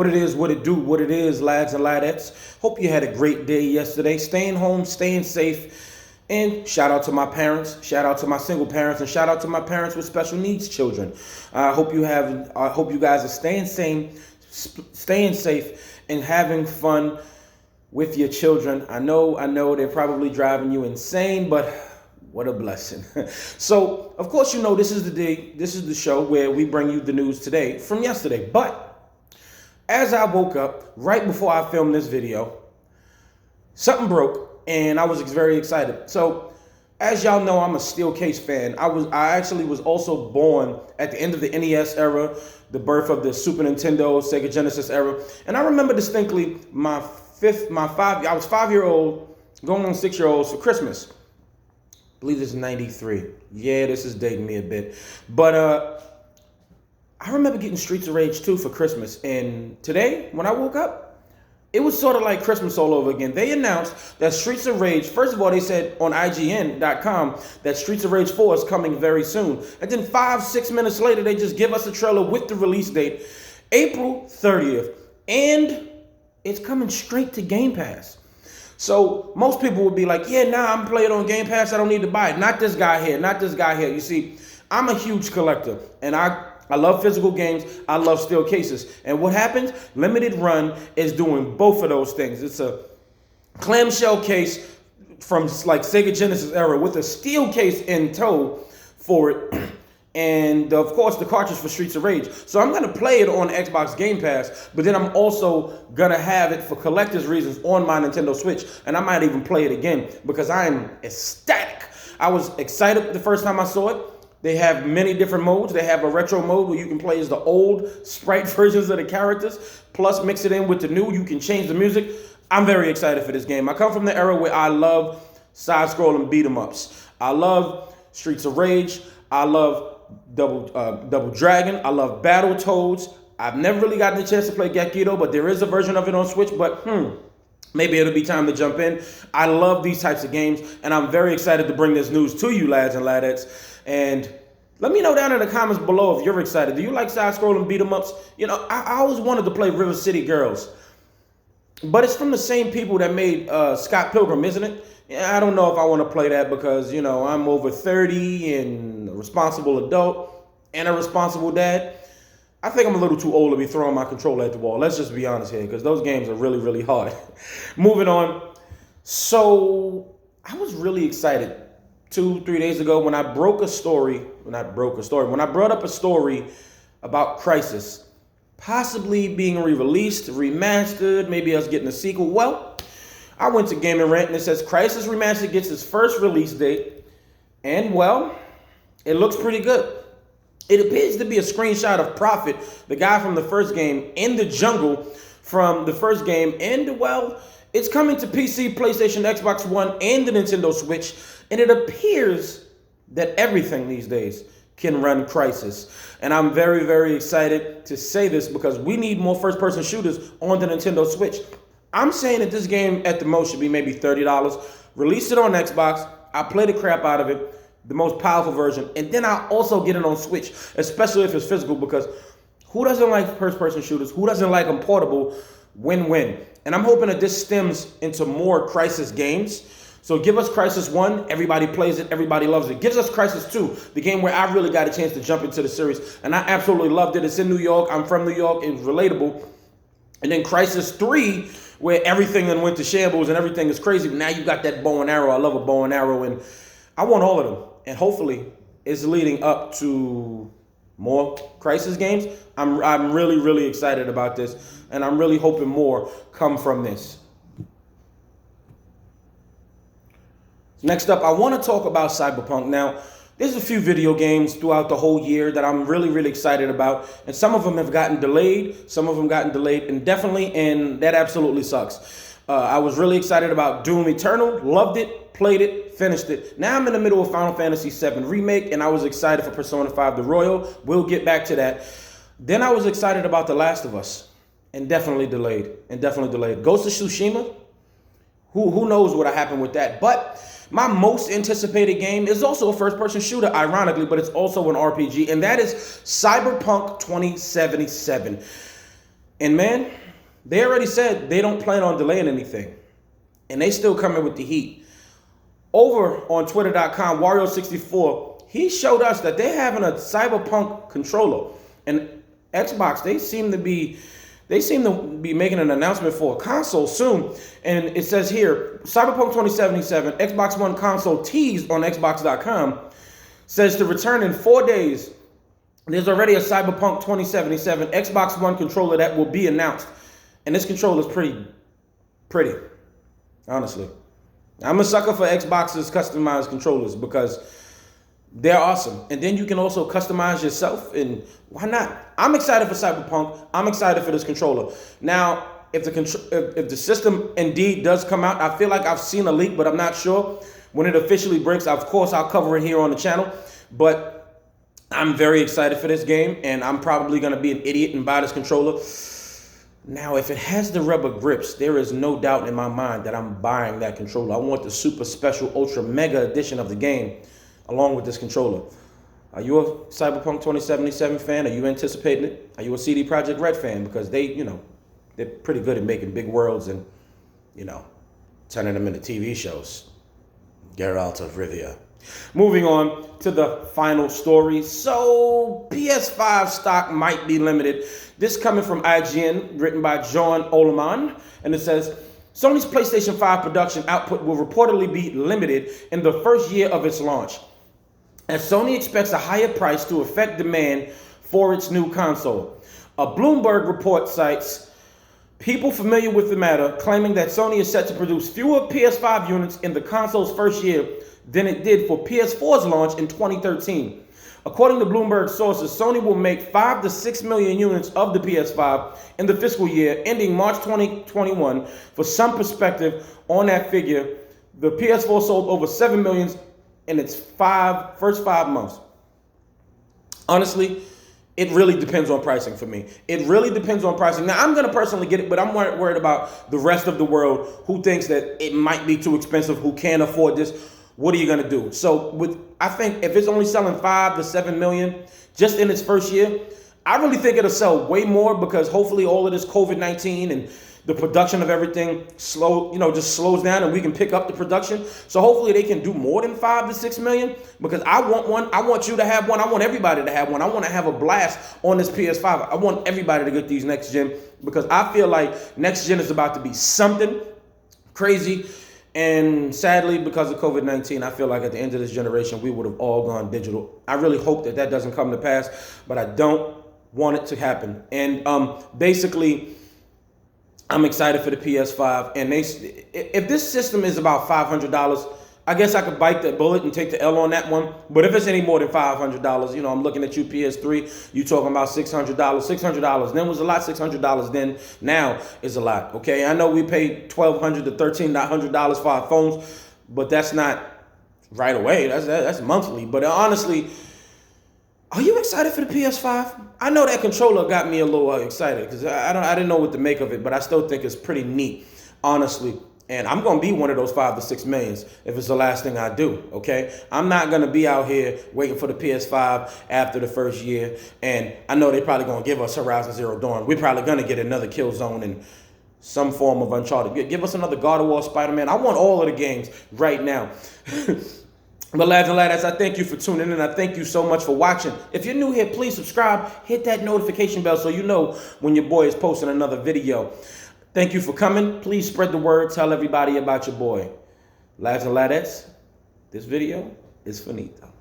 What it is, what it do, what it is, lads and ladettes. Hope you had a great day yesterday. Staying home, staying safe. And shout out to my parents, shout out to my single parents, and shout out to my parents with special needs children. I hope you guys are staying safe, and having fun with your children. I know they're probably driving you insane, but what a blessing. So, of course, this is the show where we bring you the news today from yesterday. But as I woke up, right before I filmed this video, something broke, and I was very excited. So, as y'all know, I'm a Steel Case fan. I actually was also born at the end of the NES era, the birth of the Super Nintendo, Sega Genesis era. And I remember distinctly I was 5-year-old, going on 6-year-olds for Christmas. I believe this is 93. Yeah, this is dating me a bit. But I remember getting Streets of Rage 2 for Christmas. And today, when I woke up, it was sort of like Christmas all over again. They announced that Streets of Rage, first of all, they said on IGN.com that Streets of Rage 4 is coming very soon. And then 5-6 minutes later, they just give us a trailer with the release date, April 30th. And it's coming straight to Game Pass. So most people would be like, yeah, I'm playing it on Game Pass. I don't need to buy it. Not this guy here. You see, I'm a huge collector, and I love physical games. I love steel cases. And what happens? Limited Run is doing both of those things. It's a clamshell case from like Sega Genesis era with a steel case in tow for it. And of course the cartridge for Streets of Rage. So I'm going to play it on Xbox Game Pass, but then I'm also going to have it for collector's reasons on my Nintendo Switch. And I might even play it again because I'm ecstatic. I was excited the first time I saw it. They have many different modes. They have a retro mode where you can play as the old sprite versions of the characters, plus mix it in with the new. You can change the music. I'm very excited for this game. I come from the era where I love side-scrolling beat-em-ups. I love Streets of Rage. I love Double Dragon. I love Battletoads. I've never really gotten a chance to play Gekido, but there is a version of it on Switch. But maybe it'll be time to jump in. I love these types of games, and I'm very excited to bring this news to you, lads and ladettes. And let me know down in the comments below if you're excited. Do you like side-scrolling beat-em-ups? I always wanted to play River City Girls, but it's from the same people that made Scott Pilgrim, isn't it? Yeah, I don't know if I want to play that because, I'm over 30 and a responsible adult and a responsible dad. I think I'm a little too old to be throwing my controller at the wall. Let's just be honest here because those games are really, really hard. Moving on. So I was really excited 2-3 days ago when I brought up a story about Crysis possibly being re-released, remastered, maybe us getting a sequel. Well, I went to Game and Rant and it says Crysis Remastered gets its first release date, and well, it looks pretty good. It appears to be a screenshot of Prophet, the guy from the first game, in the jungle from the first game, and well, it's coming to PC, PlayStation, Xbox One, and the Nintendo Switch, and it appears that everything these days can run Crysis. And I'm very, very excited to say this because we need more first-person shooters on the Nintendo Switch. I'm saying that this game at the most should be maybe $30. Release it on Xbox. I'll play the crap out of it, the most powerful version, and then I'll also get it on Switch, especially if it's physical, because who doesn't like first-person shooters? Who doesn't like them portable? Win-win. And I'm hoping that this stems into more Crysis games. So give us Crysis 1, everybody plays it, everybody loves it. Gives us Crysis 2, the game where I really got a chance to jump into the series, and I absolutely loved it. It's in New York. I'm from New York. It was relatable. And then Crysis 3, where everything then went to shambles and everything is crazy. But now you got that bow and arrow. I love a bow and arrow, and I want all of them. And hopefully, it's leading up to more Crysis games. I'm really, really excited about this, and I'm really hoping more come from this. Next up, I want to talk about Cyberpunk. Now, there's a few video games throughout the whole year that I'm really, really excited about. And some of them have gotten delayed. Indefinitely, and that absolutely sucks. I was really excited about Doom Eternal. Loved it, played it, finished it. Now I'm in the middle of Final Fantasy VII Remake, and I was excited for Persona 5 The Royal. We'll get back to that. Then I was excited about The Last of Us. Indefinitely delayed. Ghost of Tsushima. Who knows what happened with that. But my most anticipated game is also a first-person shooter, ironically, but it's also an RPG, and that is Cyberpunk 2077. And man, they already said they don't plan on delaying anything. And they still coming with the heat. Over on twitter.com, Wario64, he showed us that they're having a Cyberpunk controller. And Xbox, they seem to be making an announcement for a console soon. And it says here, Cyberpunk 2077, Xbox One console teased on Xbox.com, says to return in 4 days. There's already a Cyberpunk 2077 Xbox One controller that will be announced. And this controller is pretty, honestly. I'm a sucker for Xbox's customized controllers because they're awesome. And then you can also customize yourself, and why not? I'm excited for Cyberpunk. I'm excited for this controller. Now, if the system indeed does come out, I feel like I've seen a leak, but I'm not sure. When it officially breaks, of course, I'll cover it here on the channel. But I'm very excited for this game, and I'm probably going to be an idiot and buy this controller. Now, if it has the rubber grips, there is no doubt in my mind that I'm buying that controller. I want the super special ultra mega edition of the game along with this controller. Are you a Cyberpunk 2077 fan? Are you anticipating it? Are you a CD Projekt Red fan? Because they're pretty good at making big worlds and, turning them into TV shows. Geralt of Rivia. Moving on to the final story. So, PS5 stock might be limited. This coming from IGN, written by John Oleman. And it says, Sony's PlayStation 5 production output will reportedly be limited in the first year of its launch, as Sony expects a higher price to affect demand for its new console. A Bloomberg report cites people familiar with the matter claiming that Sony is set to produce fewer PS5 units in the console's first year than it did for PS4's launch in 2013. According to Bloomberg sources, Sony will make 5 to 6 million units of the PS5 in the fiscal year ending March 2021. For some perspective on that figure, the PS4 sold over 7 million in its first 5 months. Honestly, it really depends on pricing for me. It really depends on pricing. Now, I'm going to personally get it, but I'm worried about the rest of the world who thinks that it might be too expensive, who can't afford this. What are you going to do? So I think if it's only selling 5 to 7 million just in its first year, I really think it'll sell way more because hopefully all of this COVID-19 and the production of everything just slows down and we can pick up the production. So hopefully they can do more than 5 to 6 million because I want one. I want you to have one. I want everybody to have one. I want to have a blast on this PS5. I want everybody to get these next gen because I feel like next gen is about to be something crazy. And sadly, because of COVID-19, I feel like at the end of this generation, we would have all gone digital. I really hope that doesn't come to pass, but I don't want it to happen. And basically, I'm excited for the PS5. And if this system is about $500, I guess I could bite that bullet and take the L on that one. But if it's any more than $500, I'm looking at you, PS3, you talking about $600. $600 then was a lot. $600 then now is a lot. Okay, I know we paid $1,200 to $1,300 for our phones, but that's not right away. That's monthly. But honestly, are you excited for the PS5? I know that controller got me a little excited because I didn't know what to make of it, but I still think it's pretty neat, honestly. And I'm going to be one of those 5 to 6 millions if it's the last thing I do, okay? I'm not going to be out here waiting for the PS5 after the first year. And I know they're probably going to give us Horizon Zero Dawn. We're probably going to get another Killzone and some form of Uncharted. Give us another God of War, Spider-Man. I want all of the games right now. But lads and lads, I thank you for tuning in. I thank you so much for watching. If you're new here, please subscribe. Hit that notification bell so you know when your boy is posting another video. Thank you for coming. Please spread the word. Tell everybody about your boy. Lads and ladettes, this video is finito.